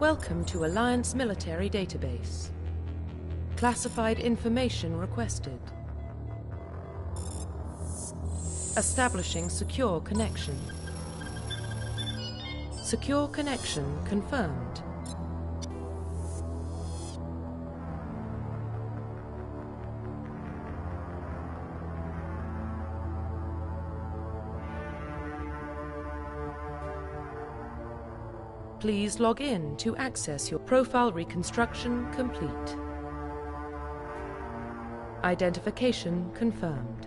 Welcome to Alliance Military Database. Classified information requested. Establishing secure connection. Secure connection confirmed. Please log in to access your profile reconstruction complete. Identification confirmed.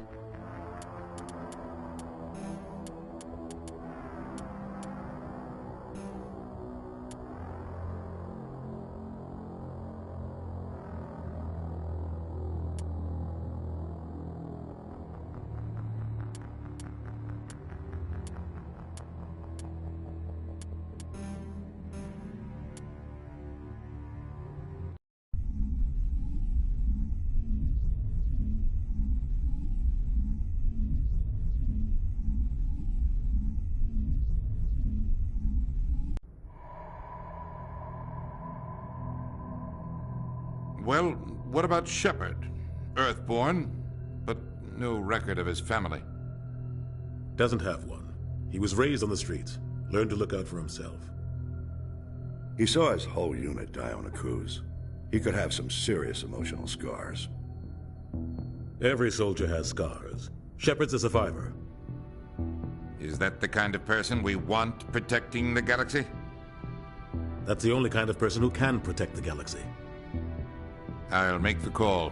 Well, what about Shepard? Earthborn, but no record of his family. Doesn't have one. He was raised on the streets, learned to look out for himself. He saw his whole unit die on a cruise. He could have some serious emotional scars. Every soldier has scars. Shepard's a survivor. Is that the kind of person we want protecting the galaxy? That's the only kind of person who can protect the galaxy. I'll make the call.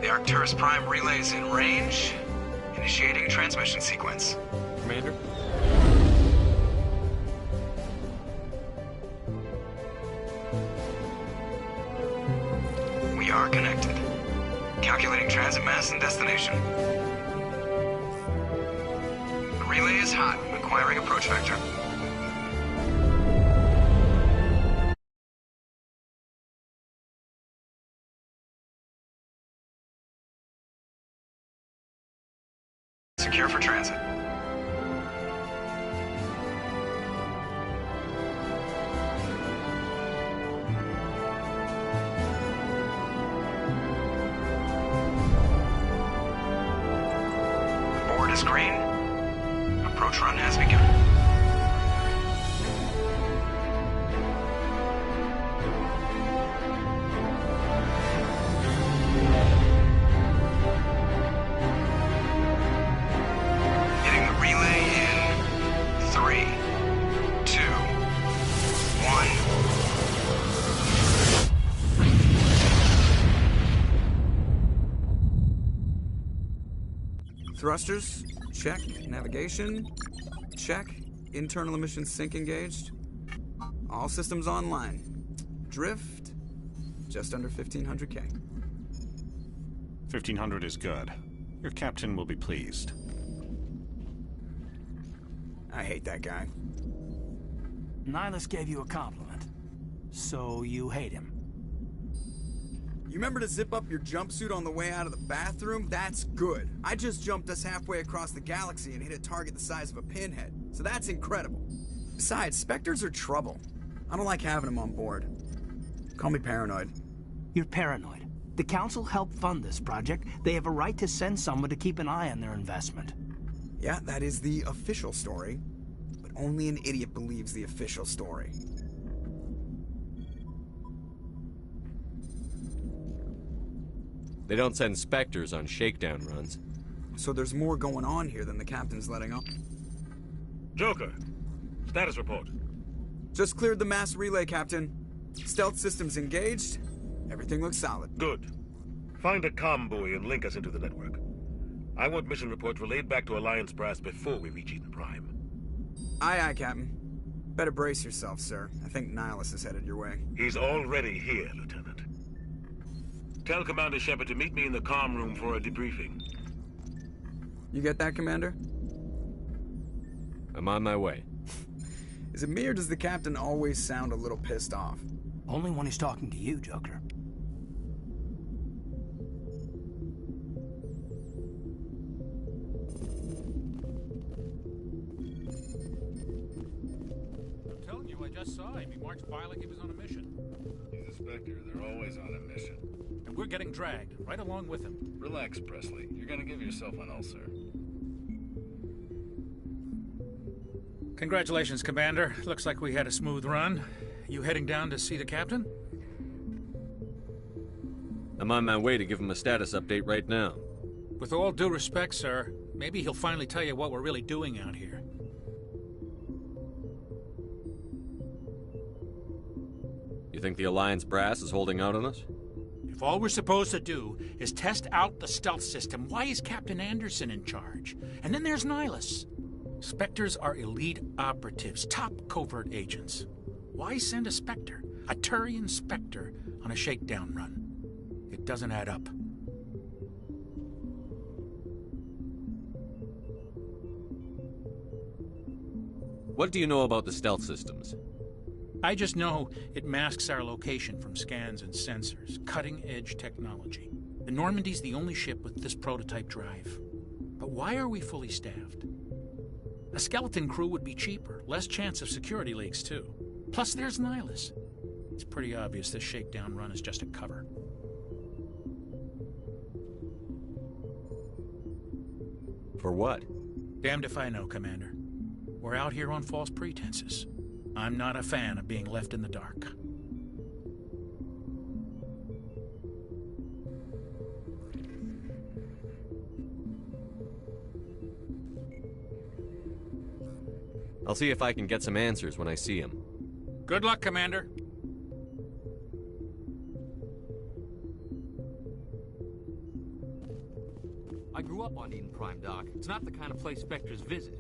Arcturus Prime relays in range. Initiating transmission sequence. Commander? We are connected. Calculating transit mass and destination. The relay is hot. Acquiring approach vector. Secure for transit. Board is green. Approach run has begun. Thrusters, check. Navigation, check. Internal emission sync engaged. All systems online. Drift, just under 1500K. 1500 is good. Your captain will be pleased. I hate that guy. Nihilus gave you a compliment. So you hate him. You remember to zip up your jumpsuit on the way out of the bathroom? That's good. I just jumped us halfway across the galaxy and hit a target the size of a pinhead. So that's incredible. Besides, Spectres are trouble. I don't like having them on board. Call me paranoid. You're paranoid. The Council helped fund this project. They have a right to send someone to keep an eye on their investment. Yeah, that is the official story. But only an idiot believes the official story. They don't send Spectres on shakedown runs. So there's more going on here than the captain's letting on. Joker, status report. Just cleared the mass relay, Captain. Stealth systems engaged. Everything looks solid. Good. Find a comm buoy and link us into the network. I want mission reports relayed back to Alliance Brass before we reach Eden Prime. Aye, aye, Captain. Better brace yourself, sir. I think Nihilus is headed your way. He's already here, Lieutenant. Tell Commander Shepard to meet me in the comm room for a debriefing. You get that, Commander? I'm on my way. Is it me or does the Captain always sound a little pissed off? Only when he's talking to you, Joker. I'm telling you, I just saw him. He marched by like he was on a mission. He's a Spectre. They're always on a mission. And we're getting dragged, right along with him. Relax, Presley. You're gonna give yourself an ulcer. Congratulations, Commander. Looks like we had a smooth run. You heading down to see the Captain? I'm on my way to give him a status update right now. With all due respect, sir, maybe he'll finally tell you what we're really doing out here. You think the Alliance Brass is holding out on us? If all we're supposed to do is test out the stealth system, why is Captain Anderson in charge? And then there's Nihilus. Spectres are elite operatives, top covert agents. Why send a Spectre, a Turian Spectre, on a shakedown run? It doesn't add up. What do you know about the stealth systems? I just know it masks our location from scans and sensors. Cutting-edge technology. The Normandy's the only ship with this prototype drive. But why are we fully staffed? A skeleton crew would be cheaper, less chance of security leaks, too. Plus, there's Nihilus. It's pretty obvious this shakedown run is just a cover. For what? Damned if I know, Commander. We're out here on false pretenses. I'm not a fan of being left in the dark. I'll see if I can get some answers when I see him. Good luck, Commander. I grew up on Eden Prime, Doc. It's not the kind of place Spectres visit.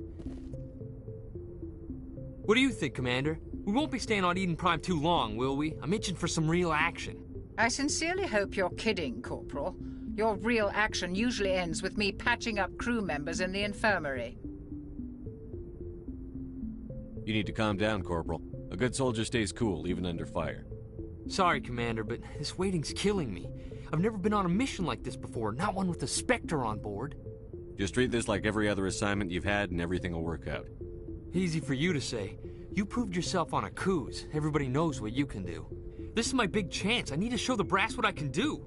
What do you think, Commander? We won't be staying on Eden Prime too long, will we? I'm itching for some real action. I sincerely hope you're kidding, Corporal. Your real action usually ends with me patching up crew members in the infirmary. You need to calm down, Corporal. A good soldier stays cool, even under fire. Sorry, Commander, but this waiting's killing me. I've never been on a mission like this before, not one with a Spectre on board. Just treat this like every other assignment you've had and everything will work out. Easy for you to say. You proved yourself on a cruise. Everybody knows what you can do. This is my big chance. I need to show the brass what I can do.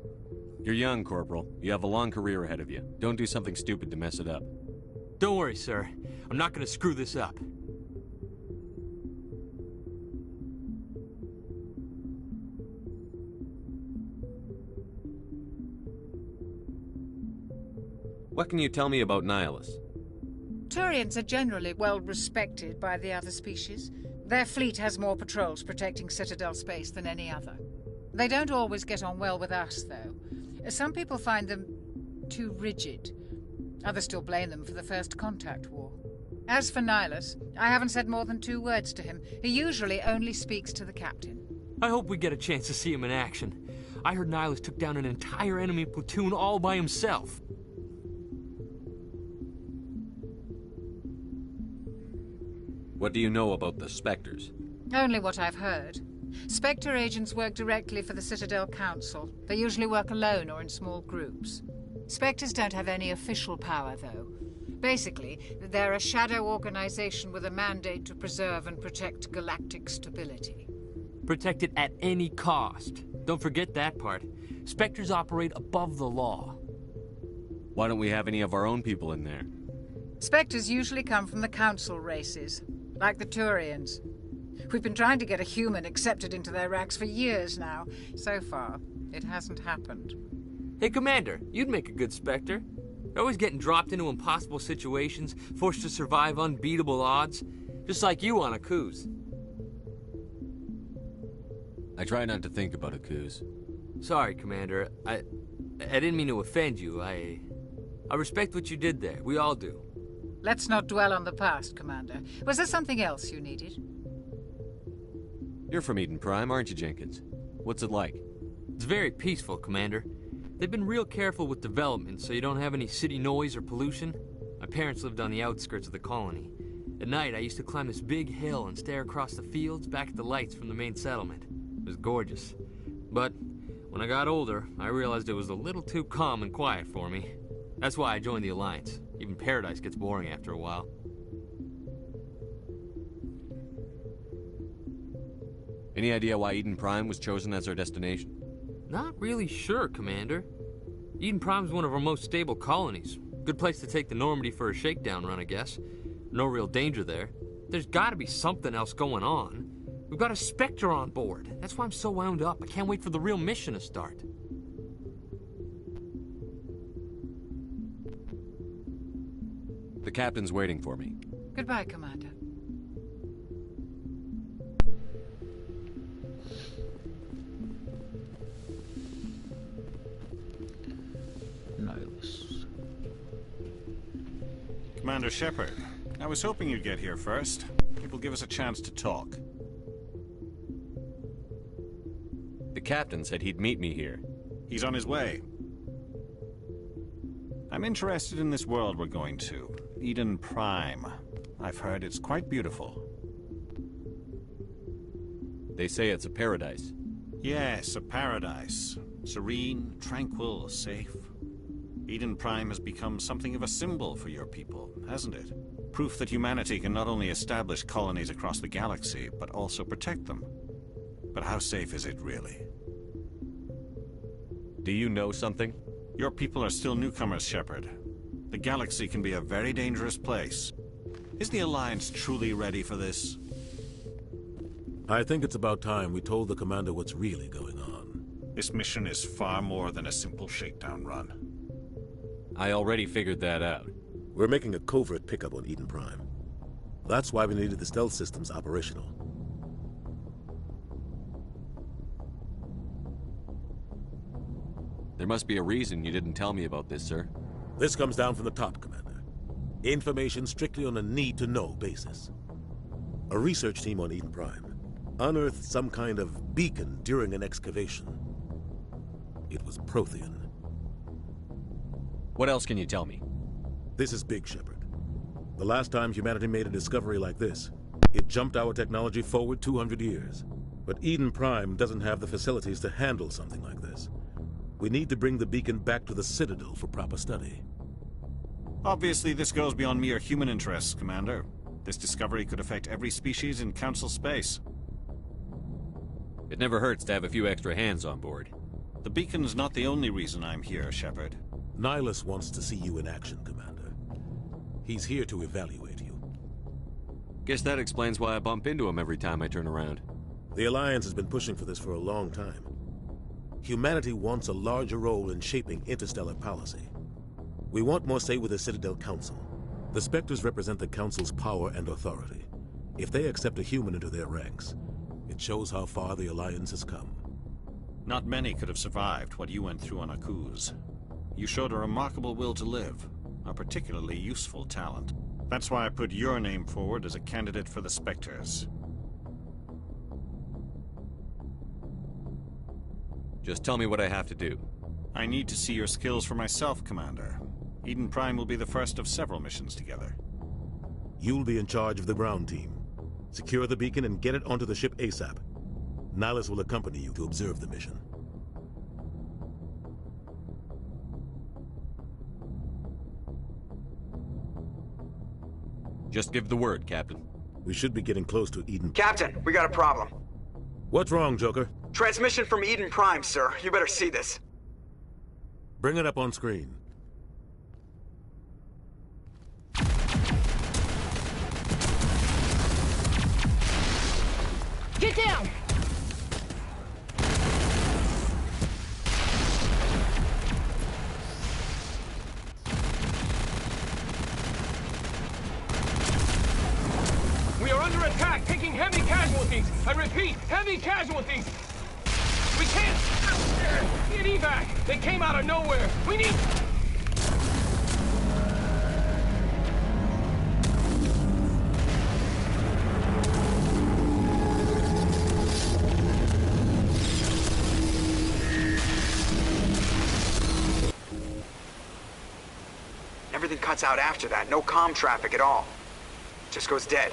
You're young, Corporal. You have a long career ahead of you. Don't do something stupid to mess it up. Don't worry, sir. I'm not going to screw this up. What can you tell me about Nihilus? Turians are generally well respected by the other species. Their fleet has more patrols protecting Citadel space than any other. They don't always get on well with us, though. Some people find them too rigid. Others still blame them for the First Contact War. As for Nihilus, I haven't said more than 2 words to him. He usually only speaks to the captain. I hope we get a chance to see him in action. I heard Nihilus took down an entire enemy platoon all by himself. What do you know about the Spectres? Only what I've heard. Spectre agents work directly for the Citadel Council. They usually work alone or in small groups. Spectres don't have any official power, though. Basically, they're a shadow organization with a mandate to preserve and protect galactic stability. Protect it at any cost. Don't forget that part. Spectres operate above the law. Why don't we have any of our own people in there? Spectres usually come from the Council races, like the Turians. We've been trying to get a human accepted into their ranks for years now. So far, it hasn't happened. Hey, Commander, you'd make a good Spectre. You're always getting dropped into impossible situations, forced to survive unbeatable odds, just like you on a cruise. I try not to think about a cruise. Sorry, Commander. I didn't mean to offend you. I respect what you did there. We all do. Let's not dwell on the past, Commander. Was there something else you needed? You're from Eden Prime, aren't you, Jenkins? What's it like? It's very peaceful, Commander. They've been real careful with development so you don't have any city noise or pollution. My parents lived on the outskirts of the colony. At night, I used to climb this big hill and stare across the fields back at the lights from the main settlement. It was gorgeous. But when I got older, I realized it was a little too calm and quiet for me. That's why I joined the Alliance. Even Paradise gets boring after a while. Any idea why Eden Prime was chosen as our destination? Not really sure, Commander. Eden Prime's one of our most stable colonies. Good place to take the Normandy for a shakedown run, I guess. No real danger there. There's gotta be something else going on. We've got a Spectre on board. That's why I'm so wound up. I can't wait for the real mission to start. The captain's waiting for me. Goodbye, Commander. Niles. Commander Shepard, I was hoping you'd get here first. It will give us a chance to talk. The captain said he'd meet me here. He's on his way. I'm interested in this world we're going to, Eden Prime. I've heard it's quite beautiful. They say it's a paradise. Yes, a paradise. Serene, tranquil, safe. Eden Prime has become something of a symbol for your people, hasn't it? Proof that humanity can not only establish colonies across the galaxy, but also protect them. But how safe is it really? Do you know something? Your people are still newcomers, Shepard. The galaxy can be a very dangerous place. Is the Alliance truly ready for this? I think it's about time we told the commander what's really going on. This mission is far more than a simple shakedown run. I already figured that out. We're making a covert pickup on Eden Prime. That's why we needed the stealth systems operational. There must be a reason you didn't tell me about this, sir. This comes down from the top, Commander. Information strictly on a need-to-know basis. A research team on Eden Prime unearthed some kind of beacon during an excavation. It was Prothean. What else can you tell me? This is big, Shepard. The last time humanity made a discovery like this, it jumped our technology forward 200 years. But Eden Prime doesn't have the facilities to handle something like this. We need to bring the beacon back to the Citadel for proper study. Obviously, this goes beyond mere human interests, Commander. This discovery could affect every species in Council space. It never hurts to have a few extra hands on board. The beacon's not the only reason I'm here, Shepard. Nihilus wants to see you in action, Commander. He's here to evaluate you. Guess that explains why I bump into him every time I turn around. The Alliance has been pushing for this for a long time. Humanity wants a larger role in shaping interstellar policy. We want more say with the Citadel Council. The Spectres represent the Council's power and authority. If they accept a human into their ranks, it shows how far the Alliance has come. Not many could have survived what you went through on Akuz. You showed a remarkable will to live, a particularly useful talent. That's why I put your name forward as a candidate for the Spectres. Just tell me what I have to do. I need to see your skills for myself, Commander. Eden Prime will be the first of several missions together. You'll be in charge of the ground team. Secure the beacon and get it onto the ship ASAP. Nihilus will accompany you to observe the mission. Just give the word, Captain. We should be getting close to Eden. Captain, we got a problem. What's wrong, Joker? Transmission from Eden Prime, sir. You better see this. Bring it up on screen. Get down! We are under attack, taking heavy casualties. I repeat, heavy casualties. We can't get evac. They came out of nowhere. We need... everything cuts out after that. No comm traffic at all. Just goes dead.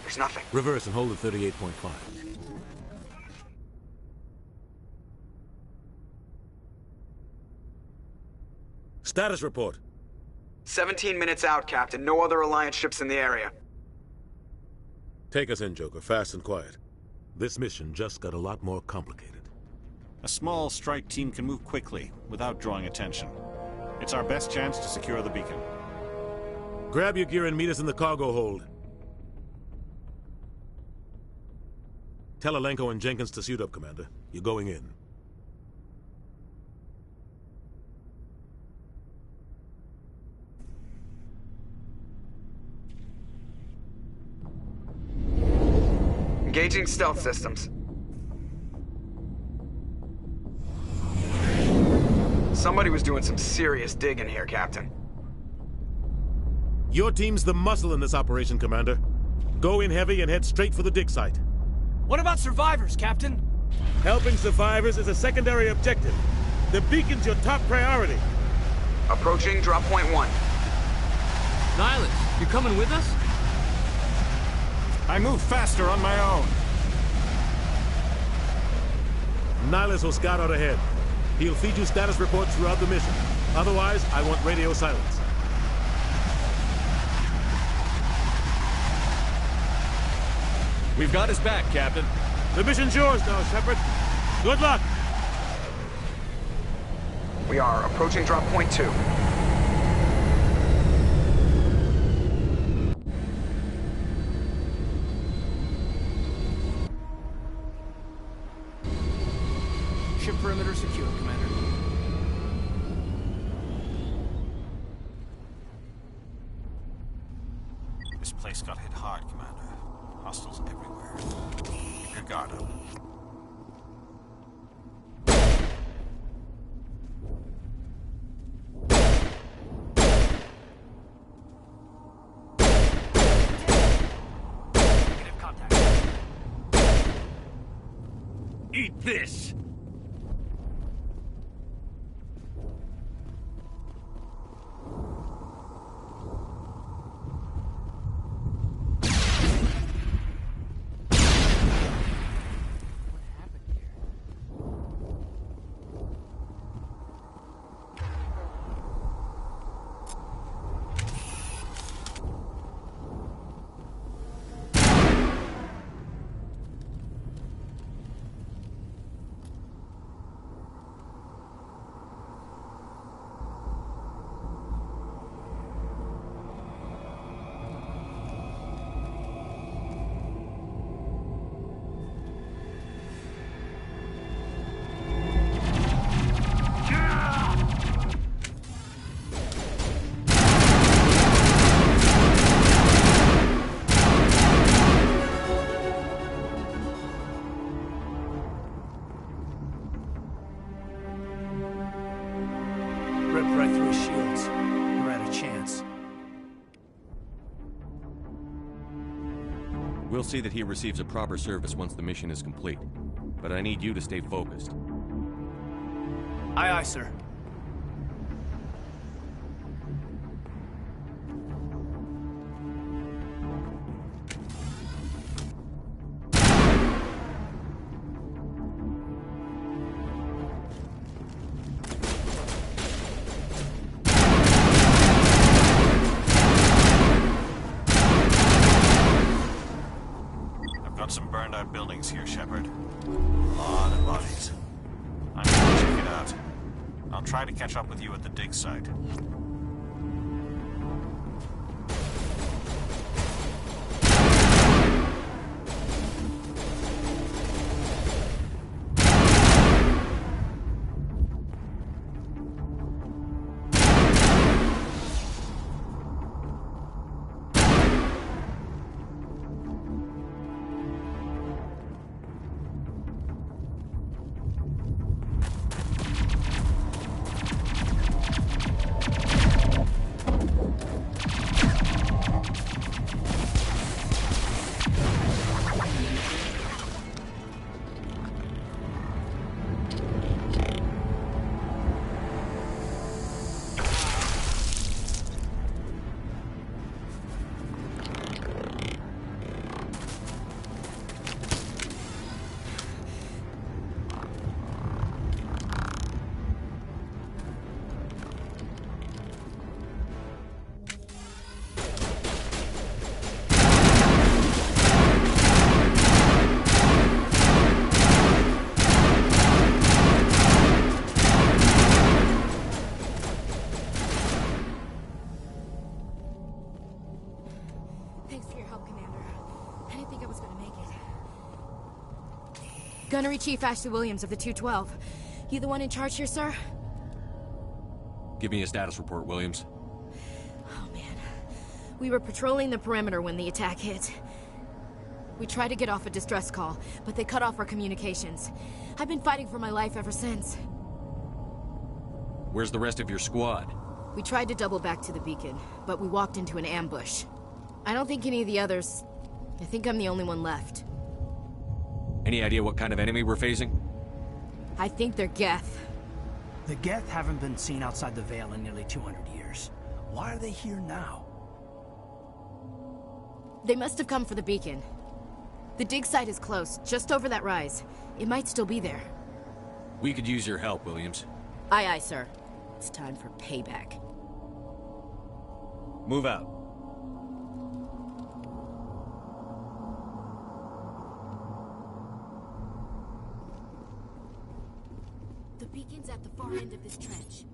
There's nothing. Reverse and hold at 38.5. Status report. 17 minutes out, Captain. No other Alliance ships in the area. Take us in, Joker, fast and quiet. This mission just got a lot more complicated. A small strike team can move quickly, without drawing attention. It's our best chance to secure the beacon. Grab your gear and meet us in the cargo hold. Tell Alenko and Jenkins to suit up, Commander. You're going in. Engaging stealth systems. Somebody was doing some serious digging here, Captain. Your team's the muscle in this operation, Commander. Go in heavy and head straight for the dig site. What about survivors, Captain? Helping survivors is a secondary objective. The beacon's your top priority. Approaching drop point 1. Nihilus, you coming with us? I move faster on my own. Nihilus will scout out ahead. He'll feed you status reports throughout the mission. Otherwise, I want radio silence. We've got his back, Captain. The mission's yours now, Shepard. Good luck! We are approaching drop point 2. Ship perimeter secure, Commander. This place got hit hard, Commander. Hostiles everywhere. Keep your guard up. Negative contact. Eat this! Ripped right through his shields. We're out of chance. We'll see that he receives a proper service once the mission is complete. But I need you to stay focused. Aye, aye, sir. Some burned out buildings here, Shepard. A lot of bodies. I'm gonna check it out. I'll try to catch up with you at the dig site. Gunnery Chief Ashley Williams of the 212. You the one in charge here, sir? Give me a status report, Williams. Oh, man. We were patrolling the perimeter when the attack hit. We tried to get off a distress call, but they cut off our communications. I've been fighting for my life ever since. Where's the rest of your squad? We tried to double back to the beacon, but we walked into an ambush. I don't think any of the others... I think I'm the only one left. Any idea what kind of enemy we're facing? I think they're Geth. The Geth haven't been seen outside the Veil in nearly 200 years. Why are they here now? They must have come for the beacon. The dig site is close, just over that rise. It might still be there. We could use your help, Williams. Aye, aye, sir. It's time for payback. Move out. The beacon's at the far end of this trench.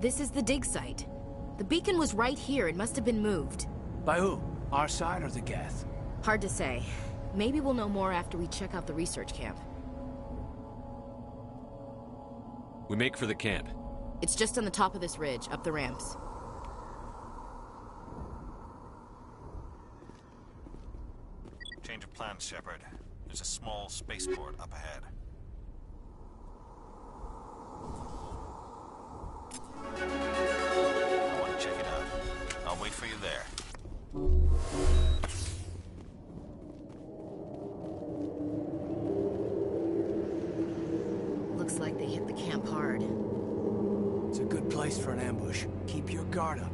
This is the dig site. The beacon was right here. It must have been moved. By who? Our side or the Geth? Hard to say. Maybe we'll know more after we check out the research camp. We make for the camp. It's just on the top of this ridge, up the ramps. Change of plans, Shepard. There's a small spaceport up ahead. I want to check it out. I'll wait for you there. Looks like they hit the camp hard. It's a good place for an ambush. Keep your guard up.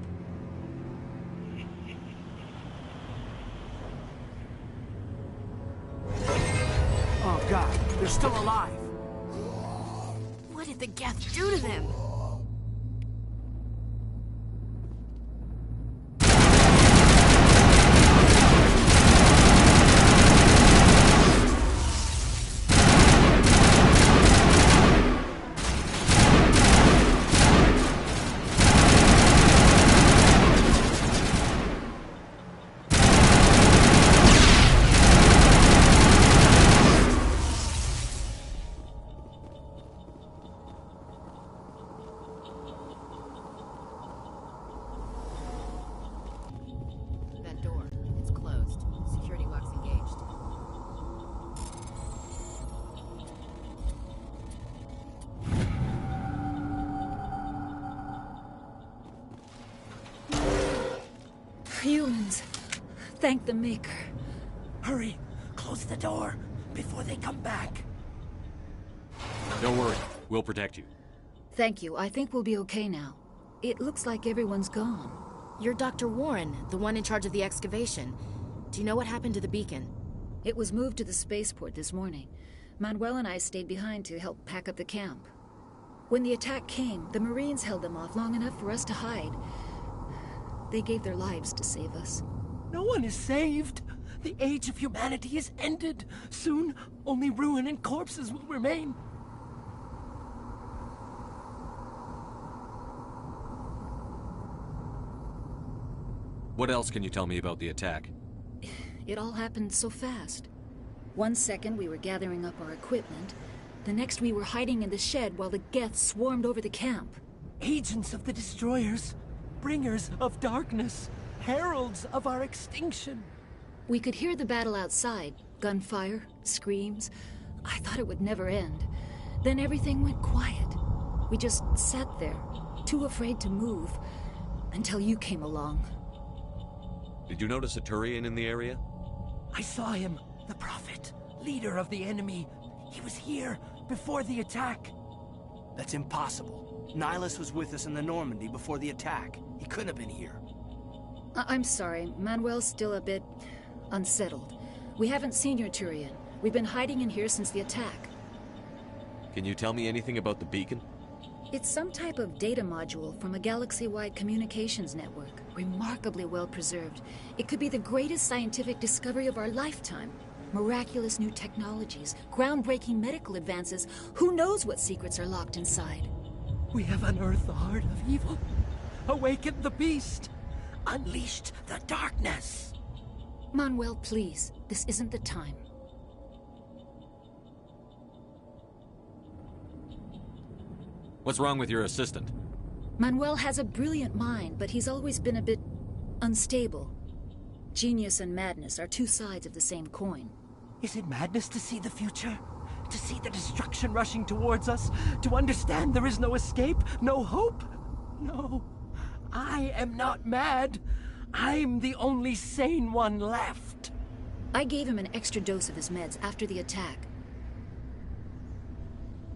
Oh God, they're still alive! What did the Geth do to them? Humans. Thank the Maker. Hurry! Close the door before they come back. Don't worry. We'll protect you. Thank you. I think we'll be okay now. It looks like everyone's gone. You're Dr. Warren, the one in charge of the excavation. Do you know what happened to the beacon? It was moved to the spaceport this morning. Manuel and I stayed behind to help pack up the camp. When the attack came, the Marines held them off long enough for us to hide. They gave their lives to save us. No one is saved. The age of humanity is ended. Soon, only ruin and corpses will remain. What else can you tell me about the attack? It all happened so fast. 1 second we were gathering up our equipment. The next we were hiding in the shed while the Geth swarmed over the camp. Agents of the Destroyers. Bringers of darkness. Heralds of our extinction. We could hear the battle outside. Gunfire, screams. I thought it would never end. Then everything went quiet. We just sat there, too afraid to move, until you came along. Did you notice a Turian in the area? I saw him, the Prophet, leader of the enemy. He was here before the attack. That's impossible. Nihilus was with us in the Normandy before the attack. He couldn't have been here. I'm sorry. Manuel's still a bit unsettled. We haven't seen your Turian. We've been hiding in here since the attack. Can you tell me anything about the beacon? It's some type of data module from a galaxy-wide communications network. Remarkably well preserved. It could be the greatest scientific discovery of our lifetime. Miraculous new technologies, groundbreaking medical advances. Who knows what secrets are locked inside? We have unearthed the heart of evil, awakened the beast, unleashed the darkness. Manuel, please. This isn't the time. What's wrong with your assistant? Manuel has a brilliant mind, but he's always been a bit unstable. Genius and madness are two sides of the same coin. Is it madness to see the future? To see the destruction rushing towards us? To understand there is no escape? No hope? No. I am not mad. I'm the only sane one left. I gave him an extra dose of his meds after the attack.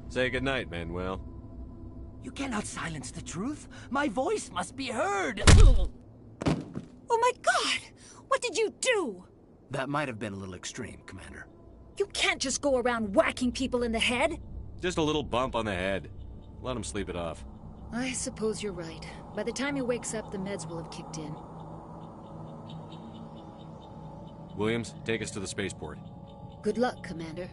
Say goodnight, Manuel. You cannot silence the truth. My voice must be heard. Oh my God! What did you do? That might have been a little extreme, Commander. You can't just go around whacking people in the head. Just a little bump on the head. Let him sleep it off. I suppose you're right. By the time he wakes up, the meds will have kicked in. Williams, take us to the spaceport. Good luck, Commander.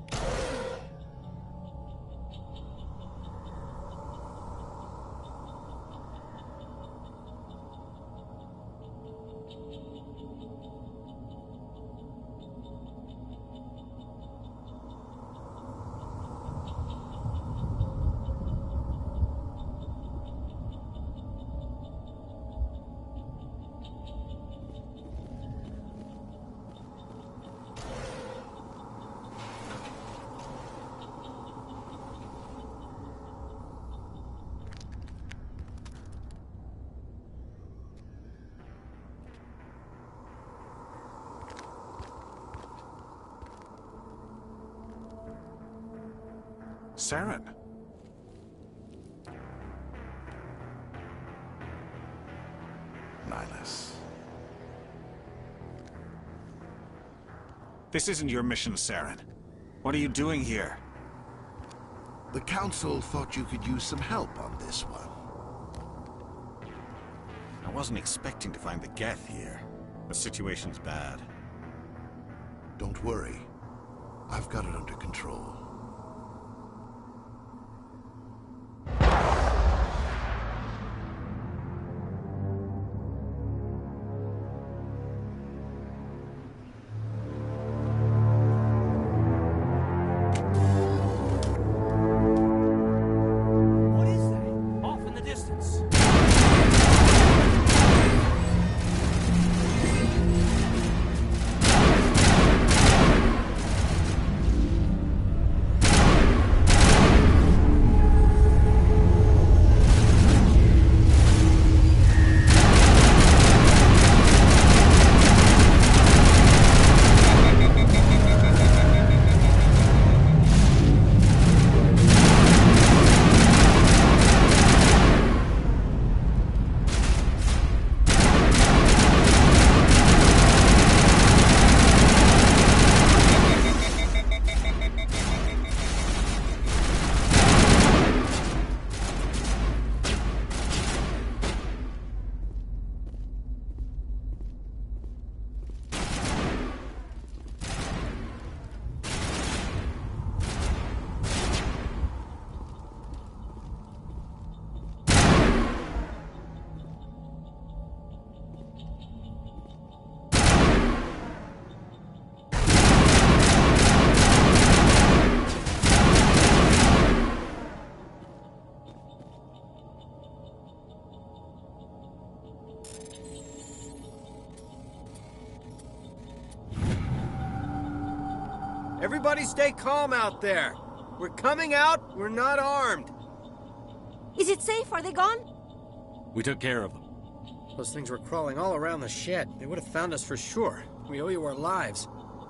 Saren. Nihilus. This isn't your mission, Saren. What are you doing here? The Council thought you could use some help on this one. I wasn't expecting to find the Geth here. The situation's bad. Don't worry. I've got it under control. Everybody stay calm out there. We're coming out. We're not armed. Is it safe? Are they gone? We took care of them. Those things were crawling all around the shed. They would have found us for sure. We owe you our lives.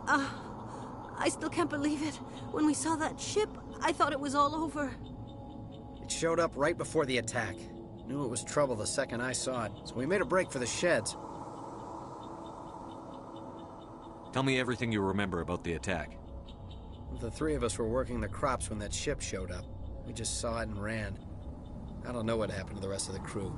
I still can't believe it. When we saw that ship, I thought it was all over. It showed up right before the attack. Knew it was trouble the second I saw it, so we made a break for the sheds. Tell me everything you remember about the attack. The three of us were working the crops when that ship showed up. We just saw it and ran. I don't know what happened to the rest of the crew.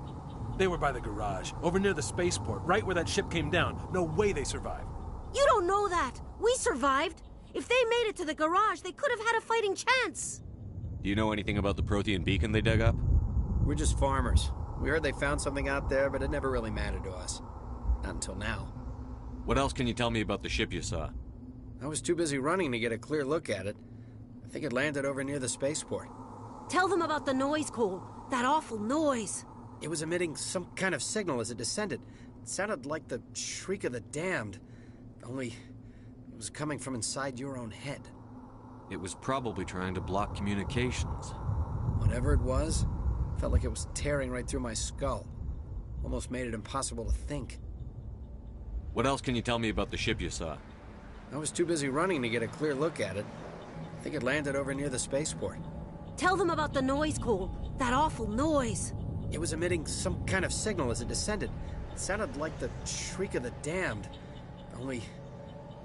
They were by the garage, over near the spaceport, right where that ship came down. No way they survived. You don't know that. We survived. If they made it to the garage, they could have had a fighting chance. Do you know anything about the Prothean beacon they dug up? We're just farmers. We heard they found something out there, but it never really mattered to us. Not until now. What else can you tell me about the ship you saw? I was too busy running to get a clear look at it. I think it landed over near the spaceport. Tell them about the noise, Cole. That awful noise. It was emitting some kind of signal as it descended. It sounded like the shriek of the damned. Only it was coming from inside your own head. It was probably trying to block communications. Whatever it was, felt like it was tearing right through my skull. Almost made it impossible to think. What else can you tell me about the ship you saw? I was too busy running to get a clear look at it. I think it landed over near the spaceport. Tell them about the noise, Cole. That awful noise. It was emitting some kind of signal as it descended. It sounded like the shriek of the damned. Only it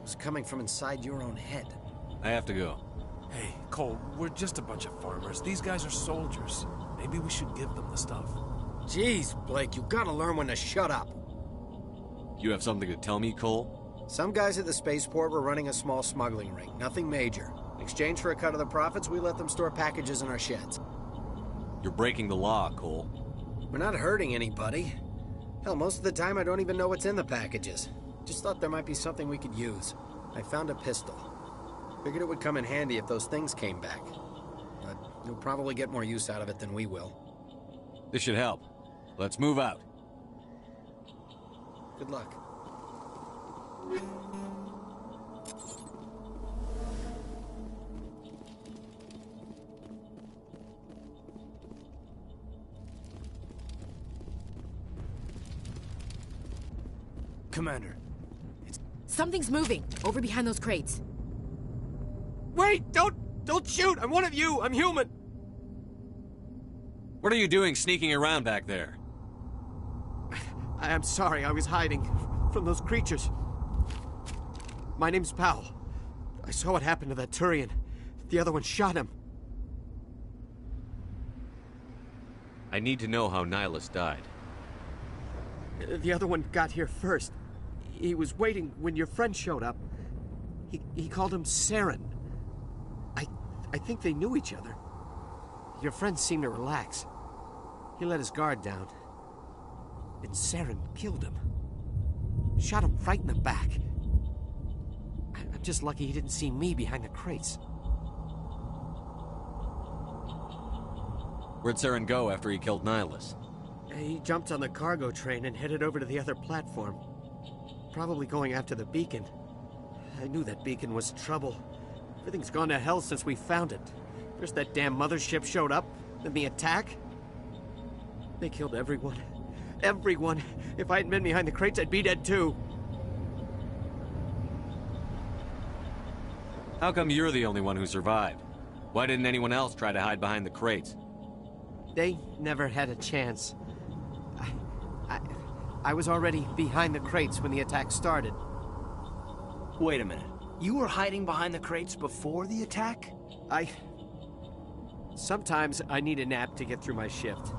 was coming from inside your own head. I have to go. Hey, Cole, we're just a bunch of farmers. These guys are soldiers. Maybe we should give them the stuff. Jeez, Blake, you gotta learn when to shut up. You have something to tell me, Cole? Some guys at the spaceport were running a small smuggling ring, nothing major. In exchange for a cut of the profits, we let them store packages in our sheds. You're breaking the law, Cole. We're not hurting anybody. Hell, most of the time I don't even know what's in the packages. Just thought there might be something we could use. I found a pistol. Figured it would come in handy if those things came back. But you'll probably get more use out of it than we will. This should help. Let's move out. Good luck. Commander. Something's moving, over behind those crates. Wait! Don't shoot! I'm one of you! I'm human! What are you doing sneaking around back there? I'm sorry, I was hiding from those creatures. My name's Powell. I saw what happened to that Turian. The other one shot him. I need to know how Nihilus died. The other one got here first. He was waiting when your friend showed up. He called him Saren. I think they knew each other. Your friend seemed to relax. He let his guard down. And Saren killed him. Shot him right in the back. I'm just lucky he didn't see me behind the crates. Where'd Saren go after he killed Nihilus? He jumped on the cargo train and headed over to the other platform. Probably going after the beacon. I knew that beacon was trouble. Everything's gone to hell since we found it. First that damn mothership showed up, then the attack. They killed everyone. Everyone. If I hadn't been behind the crates, I'd be dead too. How come you're the only one who survived? Why didn't anyone else try to hide behind the crates? They never had a chance. I was already behind the crates when the attack started. Wait a minute. You were hiding behind the crates before the attack? Sometimes I need a nap to get through my shift.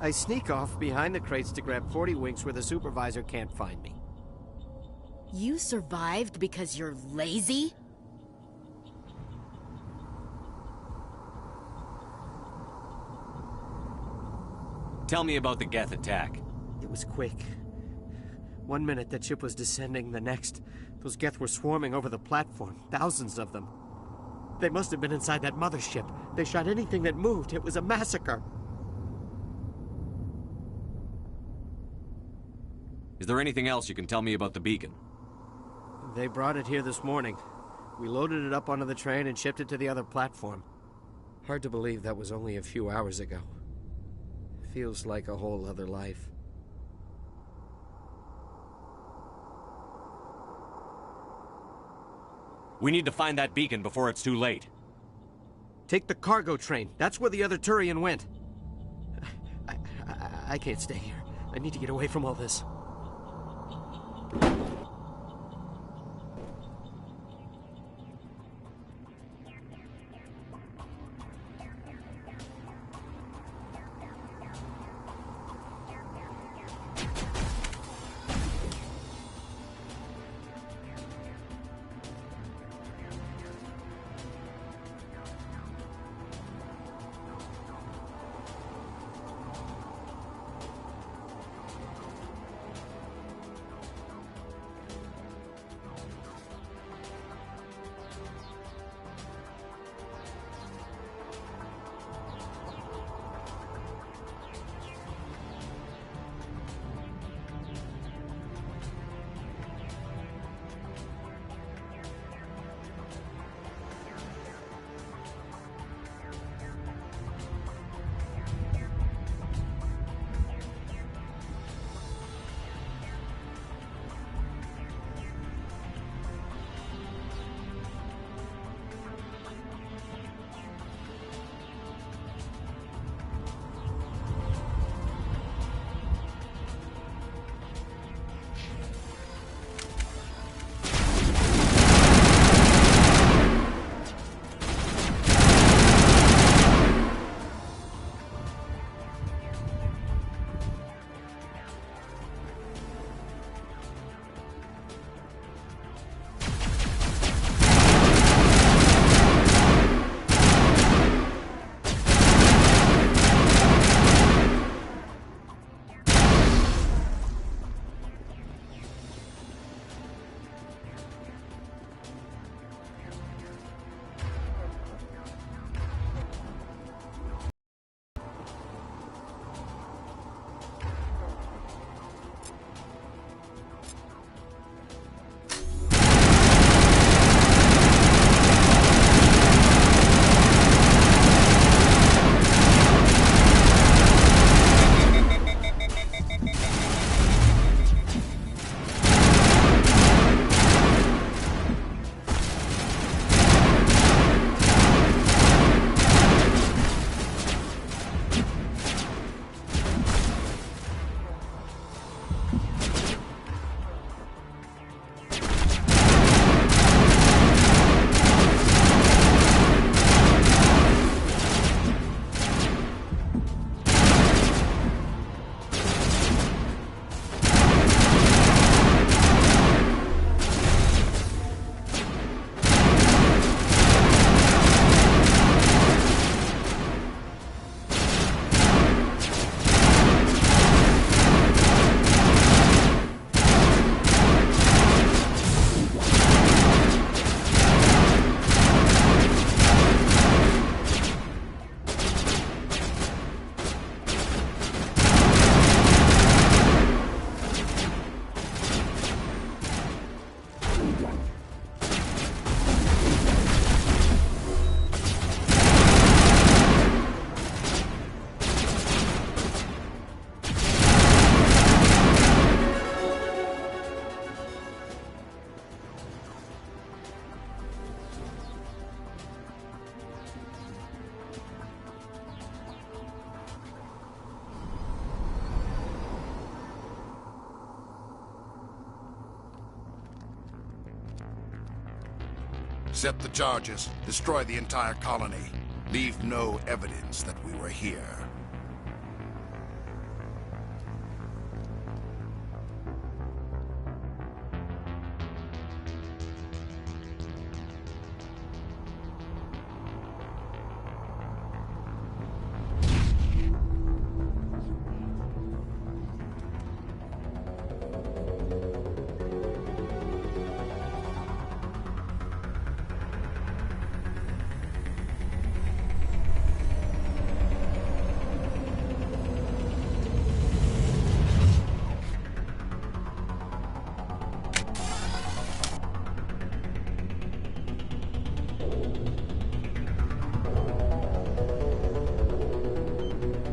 I sneak off behind the crates to grab 40 winks where the supervisor can't find me. You survived because you're lazy? Tell me about the Geth attack. It was quick. 1 minute that ship was descending, the next, those Geth were swarming over the platform, thousands of them. They must have been inside that mothership. They shot anything that moved. It was a massacre. Is there anything else you can tell me about the beacon? They brought it here this morning. We loaded it up onto the train and shipped it to the other platform. Hard to believe that was only a few hours ago. Feels like a whole other life. We need to find that beacon before it's too late. Take the cargo train. That's where the other Turian went. I can't stay here. I need to get away from all this. Set the charges. Destroy the entire colony. Leave no evidence that we were here.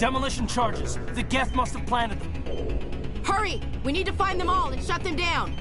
Demolition charges. The Geth must have planted them. Hurry! We need to find them all and shut them down!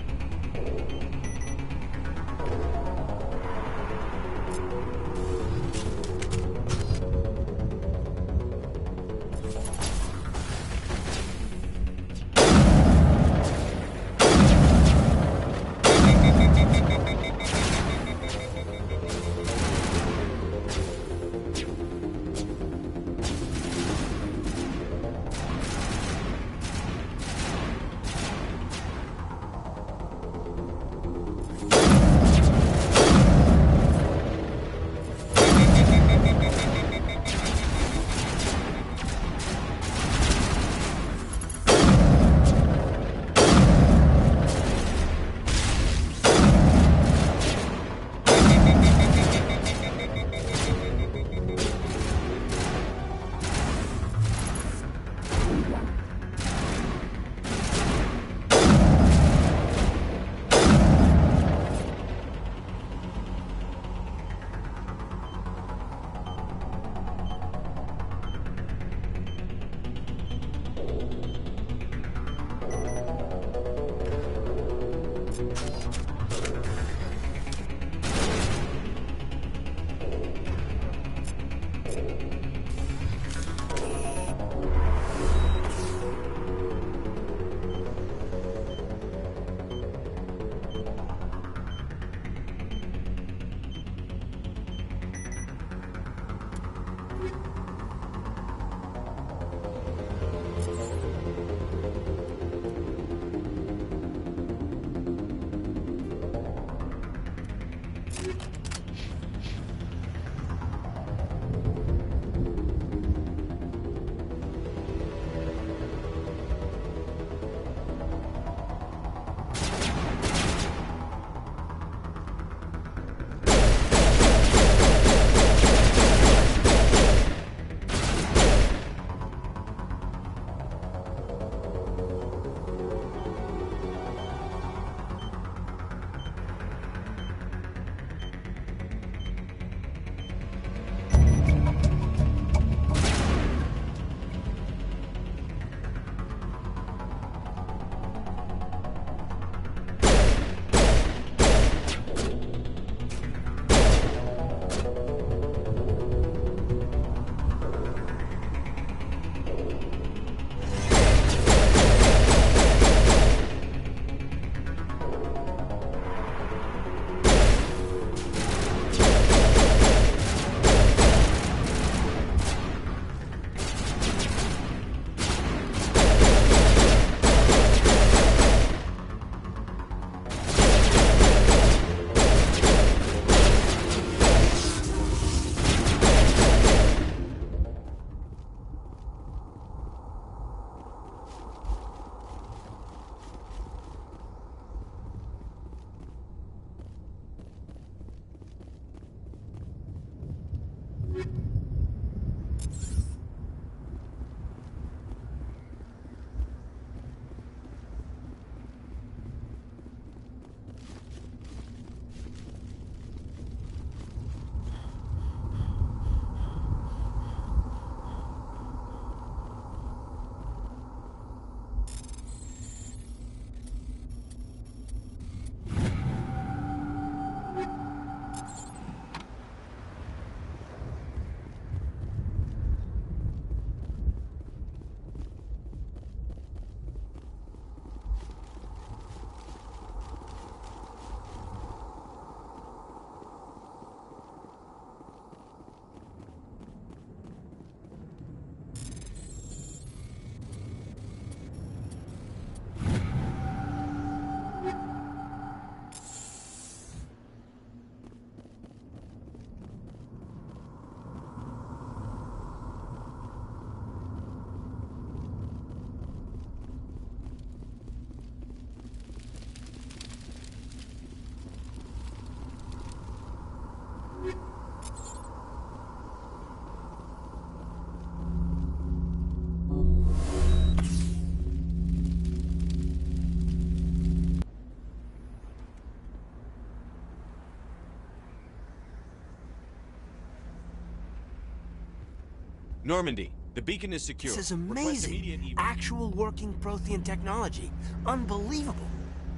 Normandy, The beacon is secure. This is Request immediate amazing. Actual working Prothean technology. Unbelievable.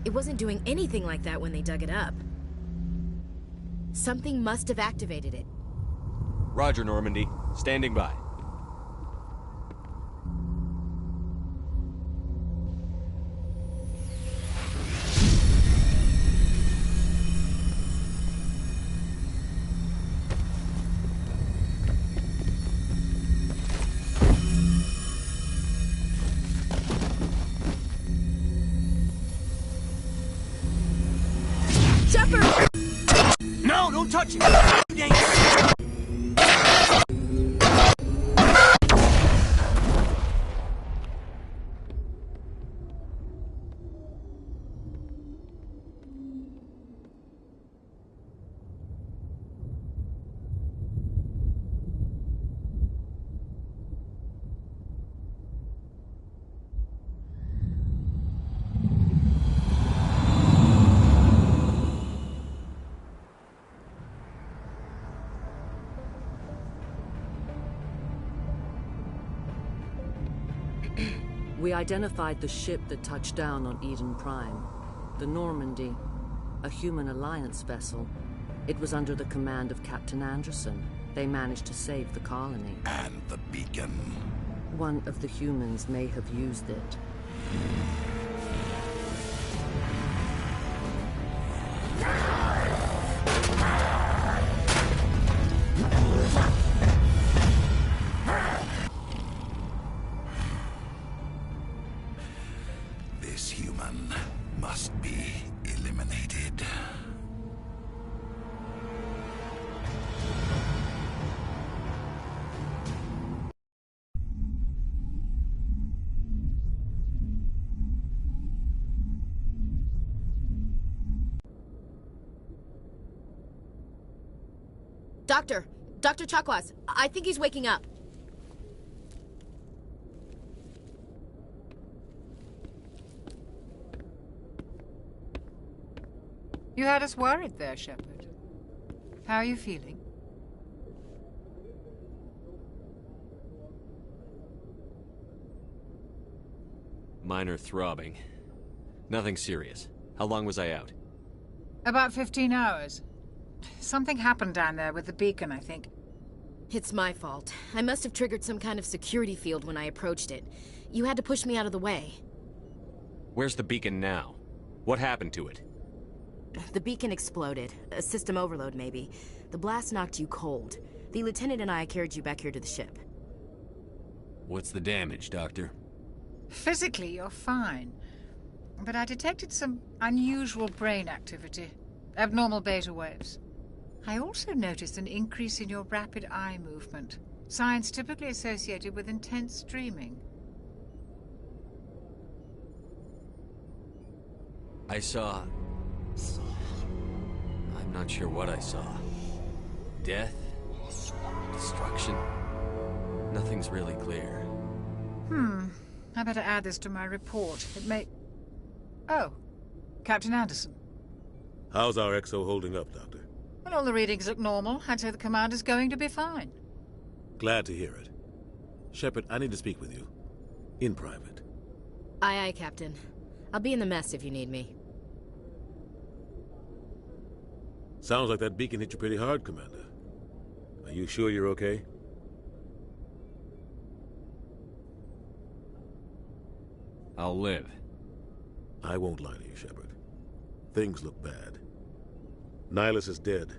It wasn't doing anything like that when they dug it up. Something must have activated it. Roger, Normandy. Standing by. No, don't touch it! We identified the ship that touched down on Eden Prime. The Normandy, a human alliance vessel. It was under the command of Captain Anderson. They managed to save the colony. And the beacon. One of the humans may have used it. This human must be eliminated. Dr. Chakwas, I think he's waking up. You had us worried there, Shepard. How are you feeling? Minor throbbing. Nothing serious. How long was I out? About 15 hours. Something happened down there with the beacon, I think. It's my fault. I must have triggered some kind of security field when I approached it. You had to push me out of the way. Where's the beacon now? What happened to it? The beacon exploded. A system overload, maybe. The blast knocked you cold. The lieutenant and I carried you back here to the ship. What's the damage, Doctor? Physically, you're fine. But I detected some unusual brain activity. Abnormal beta waves. I also noticed an increase in your rapid eye movement. Signs typically associated with intense dreaming. I saw... I'm not sure what I saw. Death? Destruction? Nothing's really clear. I better add this to my report. It may... Oh, Captain Anderson. How's our XO holding up, Doctor? Well, all the readings look normal. I'd say the commander's going to be fine. Glad to hear it. Shepard, I need to speak with you. In private. Aye, Captain. I'll be in the mess if you need me. Sounds like that beacon hit you pretty hard, Commander. Are you sure you're okay? I'll live. I won't lie to you, Shepard. Things look bad. Nihilus is dead.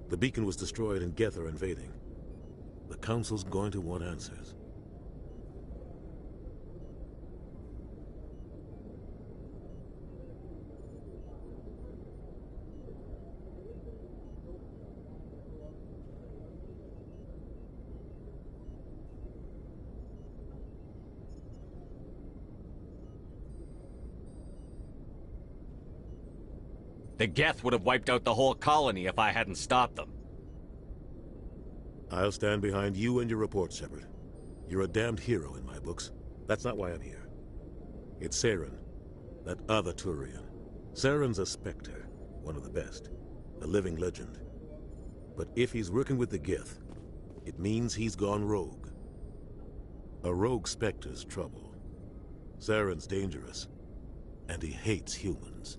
The beacon was destroyed and Geth are invading. The Council's going to want answers. The Geth would have wiped out the whole colony if I hadn't stopped them. I'll stand behind you and your report, Shepard. You're a damned hero in my books. That's not why I'm here. It's Saren, that other Turian. Saren's a Spectre, one of the best, a living legend. But if he's working with the Geth, it means he's gone rogue. A rogue Spectre's trouble. Saren's dangerous, and he hates humans.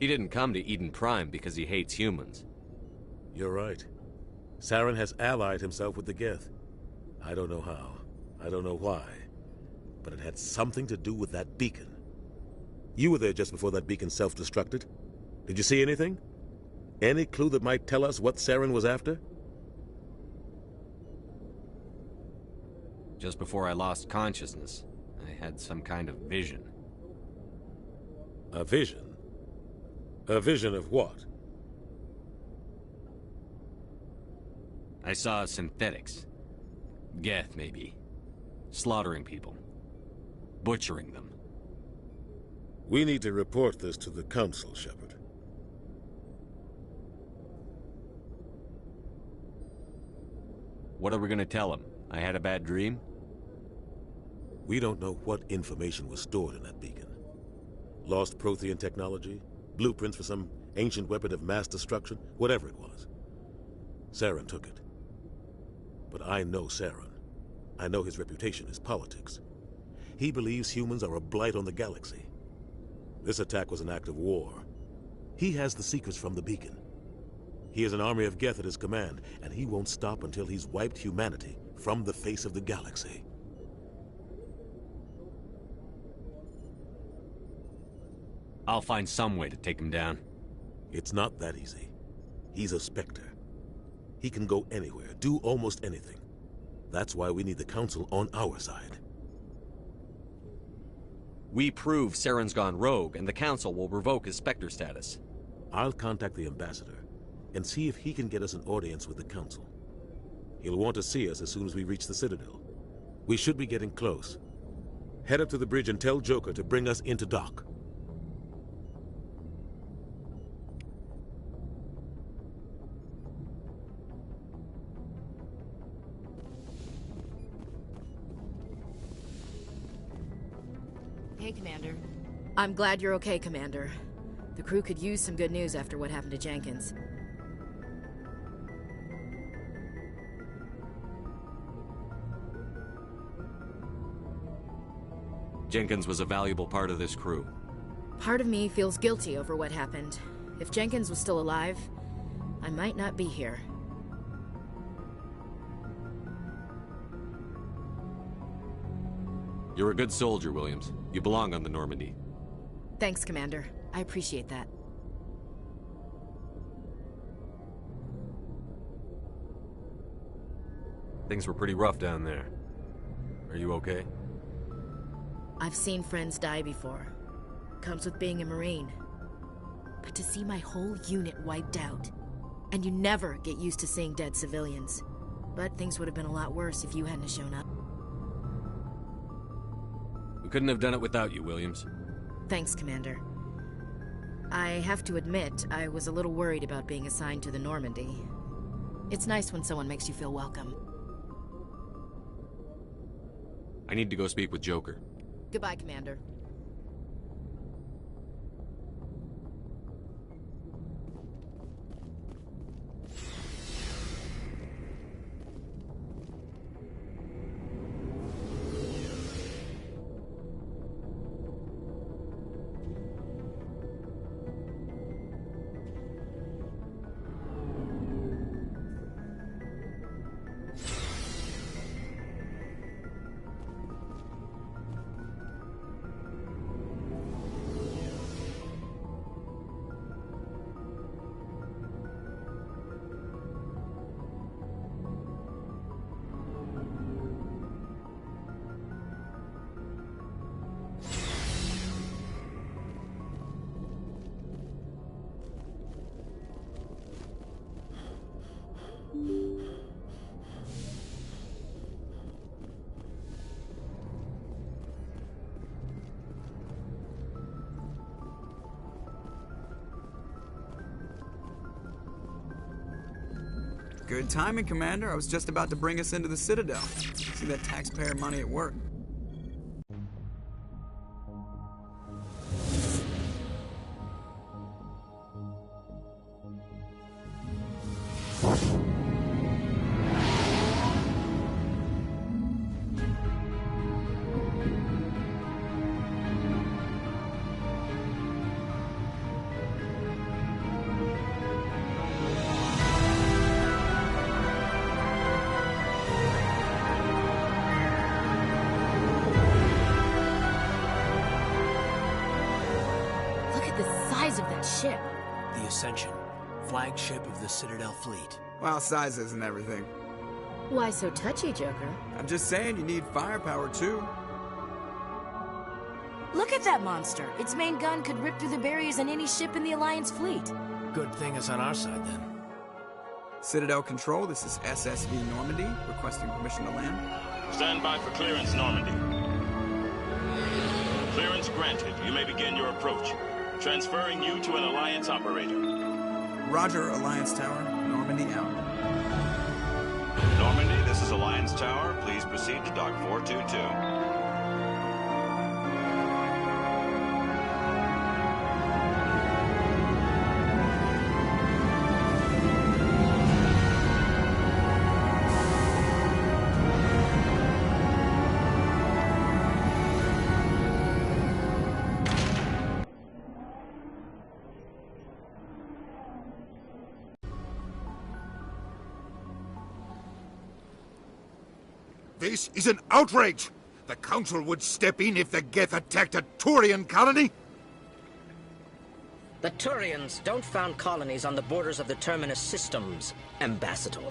He didn't come to Eden Prime because he hates humans. You're right. Saren has allied himself with the Geth. I don't know how. I don't know why. But it had something to do with that beacon. You were there just before that beacon self-destructed. Did you see anything? Any clue that might tell us what Saren was after? Just before I lost consciousness, I had some kind of vision. A vision? A vision of what? I saw synthetics. Geth, maybe. Slaughtering people. Butchering them. We need to report this to the Council, Shepard. What are we gonna tell him? I had a bad dream? We don't know what information was stored in that beacon. Lost Prothean technology? Blueprints for some ancient weapon of mass destruction? Whatever it was. Saren took it. But I know Saren. I know his reputation is politics. He believes humans are a blight on the galaxy. This attack was an act of war. He has the secrets from the beacon. He has an army of Geth at his command, and he won't stop until he's wiped humanity from the face of the galaxy. I'll find some way to take him down. It's not that easy. He's a Spectre. He can go anywhere, do almost anything. That's why we need the Council on our side. We prove Saren's gone rogue, and the Council will revoke his Spectre status. I'll contact the Ambassador and see if he can get us an audience with the Council. He'll want to see us as soon as we reach the Citadel. We should be getting close. Head up to the bridge and tell Joker to bring us into dock. Hey, Commander. I'm glad you're okay, Commander. The crew could use some good news after what happened to Jenkins. Jenkins was a valuable part of this crew. Part of me feels guilty over what happened. If Jenkins was still alive, I might not be here. You're a good soldier, Williams. You belong on the Normandy. Thanks, Commander. I appreciate that. Things were pretty rough down there. Are you okay? I've seen friends die before. Comes with being a Marine. But to see my whole unit wiped out, and you never get used to seeing dead civilians. But things would have been a lot worse if you hadn't shown up. We couldn't have done it without you, Williams. Thanks, Commander. I have to admit, I was a little worried about being assigned to the Normandy. It's nice when someone makes you feel welcome. I need to go speak with Joker. Goodbye, Commander. Good timing, Commander. I was just about to bring us into the Citadel. See that taxpayer money at work. Of that ship. The Ascension, flagship of the Citadel fleet. Well, size isn't everything. Why so touchy, Joker? I'm just saying you need firepower, too. Look at that monster. Its main gun could rip through the barriers in any ship in the Alliance fleet. Good thing it's on our side, then. Citadel Control, this is SSV Normandy, requesting permission to land. Stand by for clearance, Normandy. Clearance granted. You may begin your approach. Transferring you to an Alliance operator. Roger, Alliance Tower. Normandy out. Normandy, this is Alliance Tower. Please proceed to Dock 422. This is an outrage! The Council would step in if the Geth attacked a Turian colony? The Turians don't found colonies on the borders of the Terminus systems, Ambassador.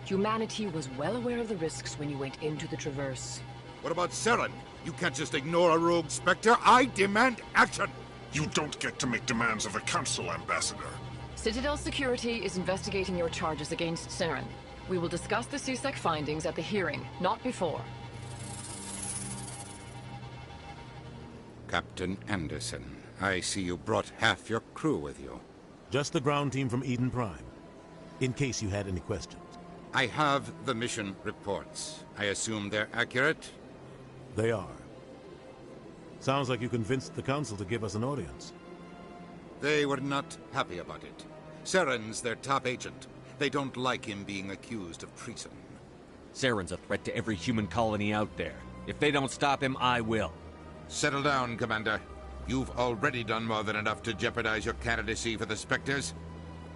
Humanity was well aware of the risks when you went into the Traverse. What about Saren? You can't just ignore a rogue Spectre. I demand action! You don't get to make demands of the Council, Ambassador. Citadel Security is investigating your charges against Saren. We will discuss the CSEC findings at the hearing, not before. Captain Anderson, I see you brought half your crew with you. Just the ground team from Eden Prime, in case you had any questions. I have the mission reports. I assume they're accurate? They are. Sounds like you convinced the Council to give us an audience. They were not happy about it. Saren's their top agent. They don't like him being accused of treason. Saren's a threat to every human colony out there. If they don't stop him, I will. Settle down, Commander. You've already done more than enough to jeopardize your candidacy for the Spectres.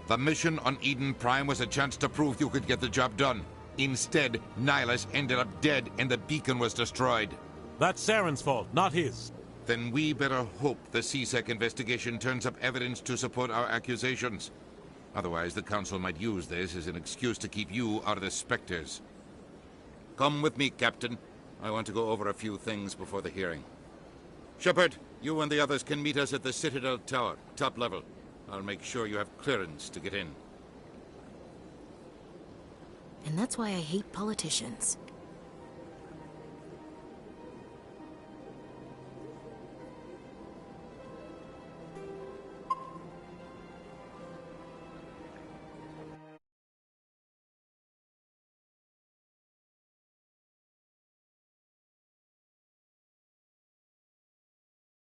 The mission on Eden Prime was a chance to prove you could get the job done. Instead, Nihilus ended up dead and the beacon was destroyed. That's Saren's fault, not his. Then we better hope the CSEC investigation turns up evidence to support our accusations. Otherwise, the Council might use this as an excuse to keep you out of the Spectres. Come with me, Captain. I want to go over a few things before the hearing. Shepard, you and the others can meet us at the Citadel Tower, top level. I'll make sure you have clearance to get in. And that's why I hate politicians.